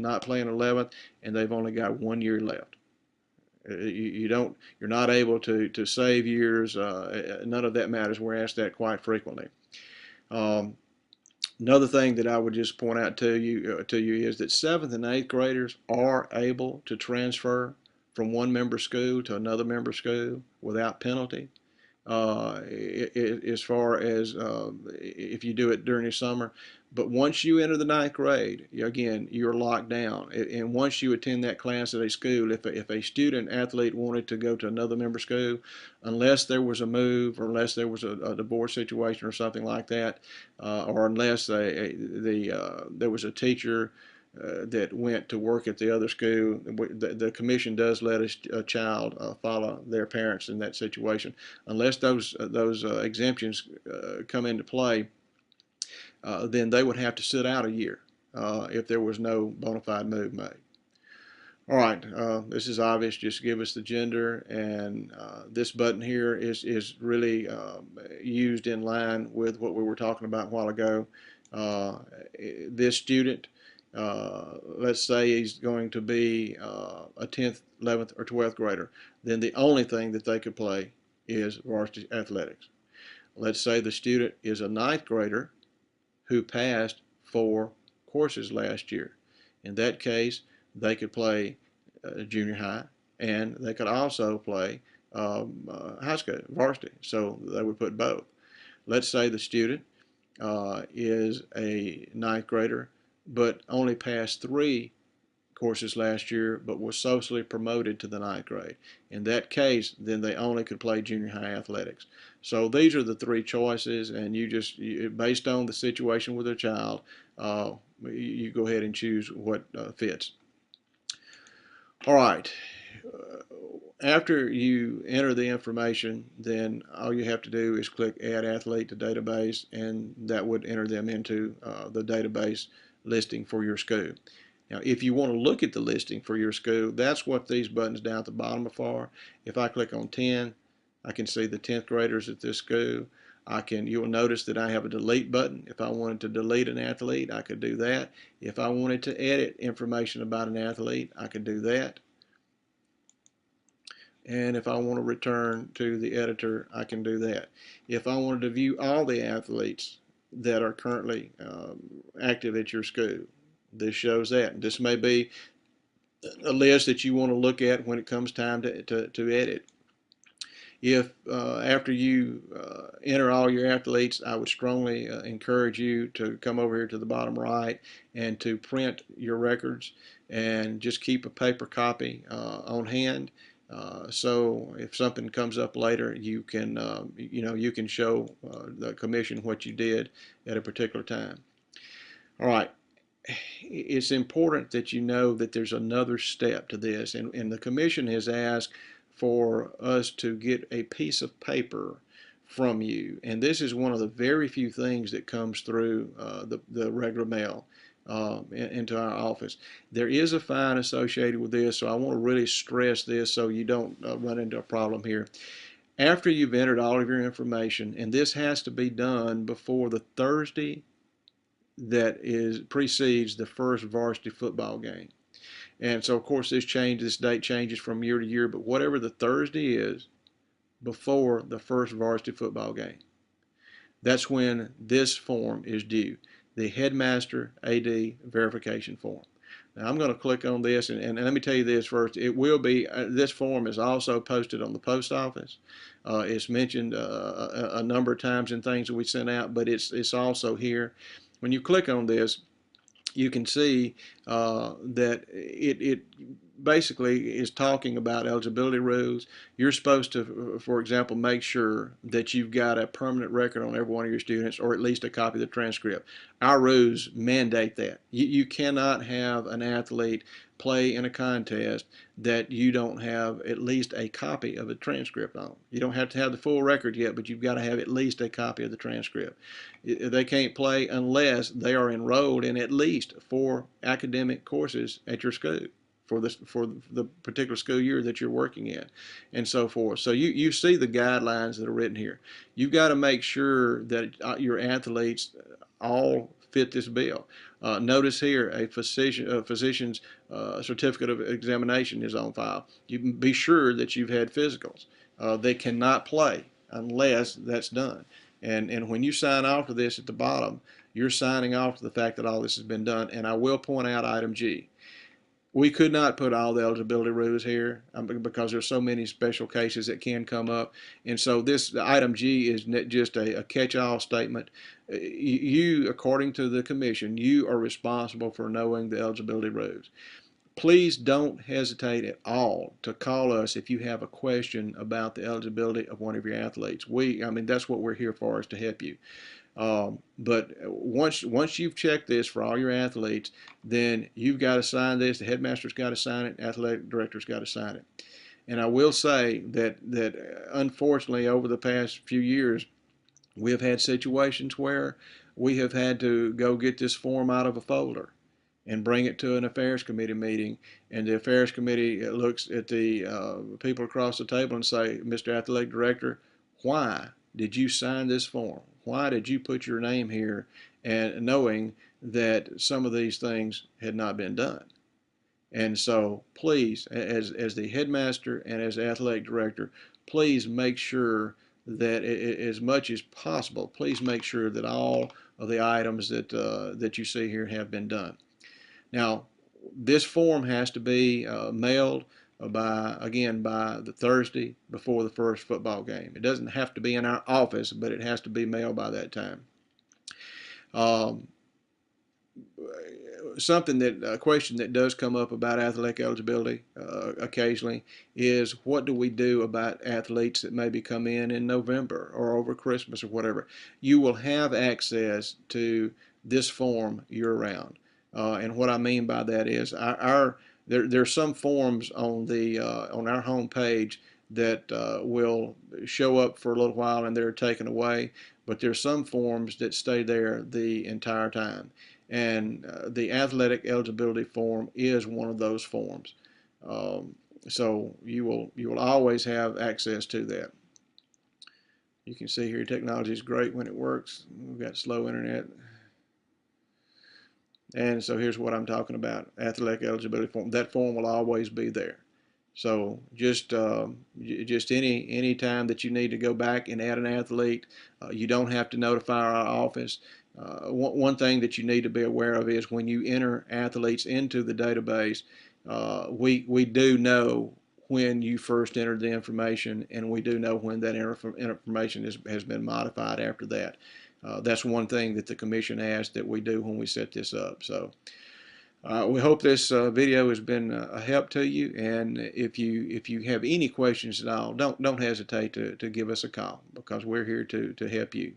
not playing 11th, and they've only got 1 year left. You're not able to save years. None of that matters. We're asked that quite frequently. Um, Another thing that I would just point out to you is that 7th and 8th graders are able to transfer from one member school to another member school without penalty. As far as if you do it during the summer. But once you enter the 9th grade, again, you're locked down. And once you attend that class at a school, if a student athlete wanted to go to another member school, unless there was a move or unless there was a divorce situation or something like that, or unless there was a teacher that went to work at the other school, the commission does let a child follow their parents in that situation. Unless those exemptions come into play, then they would have to sit out a year if there was no bona fide move made. All right, this is obvious. Just give us the gender, and this button here is really used in line with what we were talking about a while ago. This student, let's say he's going to be a 10th, 11th, or 12th grader, then the only thing that they could play is varsity athletics. Let's say the student is a 9th grader who passed 4 courses last year. In that case, they could play junior high, and they could also play high school, varsity, so they would put both. Let's say the student is a 9th grader but only passed 3 courses last year but was socially promoted to the 9th grade. In that case, then they only could play junior high athletics. So these are the 3 choices, and based on the situation with their child, you go ahead and choose what fits. All right. After you enter the information, then all you have to do is click Add Athlete to Database, and that would enter them into the database listing for your school. Now, if you want to look at the listing for your school, that's what these buttons down at the bottom are for. If I click on 10, I can see the 10th graders at this school. You'll notice that I have a delete button. If I wanted to delete an athlete, I could do that. If I wanted to edit information about an athlete, I could do that. And if I want to return to the editor, I can do that. If I wanted to view all the athletes that are currently active at your school, this shows that. This may be a list that you want to look at when it comes time to edit. If after you enter all your athletes, I would strongly encourage you to come over here to the bottom right and to print your records, and just keep a paper copy on hand. So if something comes up later, you can show the commission what you did at a particular time. All right. It's important that you know that there's another step to this, and the commission has asked for us to get a piece of paper from you, and this is one of the very few things that comes through the regular mail into our office. There is a fine associated with this, so I want to really stress this so you don't run into a problem here. After you've entered all of your information, and this has to be done before the Thursday that precedes the first varsity football game. And so, of course, this date changes from year to year, but whatever the Thursday is before the first varsity football game, that's when this form is due, the Headmaster AD verification form. Now, I'm going to click on this, and let me tell you this first. It will be, this form is also posted on the post office. It's mentioned a number of times in things that we sent out, but it's also here. When you click on this, you can see that it basically is talking about eligibility rules. You're supposed to, for example, make sure that you've got a permanent record on every one of your students, or at least a copy of the transcript. Our rules mandate that. You cannot have an athlete play in a contest that you don't have at least a copy of a transcript on. You don't have to have the full record yet, but you've got to have at least a copy of the transcript. They can't play unless they are enrolled in at least 4 academic courses at your school for the particular school year that you're working in, and so forth. So you see the guidelines that are written here. You've got to make sure that your athletes all fit this bill. Notice here a physician's certificate of examination is on file. You can be sure that you've had physicals. They cannot play unless that's done. And when you sign off to this at the bottom, you're signing off to the fact that all this has been done. And I will point out item G. We could not put all the eligibility rules here because there's so many special cases that can come up. And so this item G is just a catch-all statement. You, according to the commission, you are responsible for knowing the eligibility rules. Please don't hesitate at all to call us if you have a question about the eligibility of one of your athletes. I mean, that's what we're here for, is to help you. But once you've checked this for all your athletes, then you've got to sign this. The headmaster's got to sign it. Athletic director's got to sign it. And I will say that unfortunately over the past few years, we have had situations where we have had to go get this form out of a folder and bring it to an affairs committee meeting, and the affairs committee looks at the people across the table and say, Mr. Athletic Director, why did you sign this form? Why did you put your name here, and knowing that some of these things had not been done? And so please, as the headmaster and as athletic director, please make sure that as much as possible, please make sure that all of the items that you see here have been done. Now, this form has to be mailed by the Thursday before the first football game. It doesn't have to be in our office, but it has to be mailed by that time. A question that does come up about athletic eligibility occasionally is, what do we do about athletes that maybe come in November or over Christmas or whatever? You will have access to this form year-round. And what I mean by that is there's some forms on our home page that will show up for a little while and they're taken away, but there's some forms that stay there the entire time. And the athletic eligibility form is one of those forms. So you will always have access to that. You can see here technology is great when it works. We've got slow internet. And so here's what I'm talking about, athletic eligibility form. That form will always be there. So just any time that you need to go back and add an athlete, you don't have to notify our office. One thing that you need to be aware of is when you enter athletes into the database, we do know when you first entered the information, and we do know when that information has been modified after that. That's one thing that the commission asked that we do when we set this up. So we hope this video has been a help to you, and if you have any questions at all, don't hesitate to give us a call, because we're here to help you.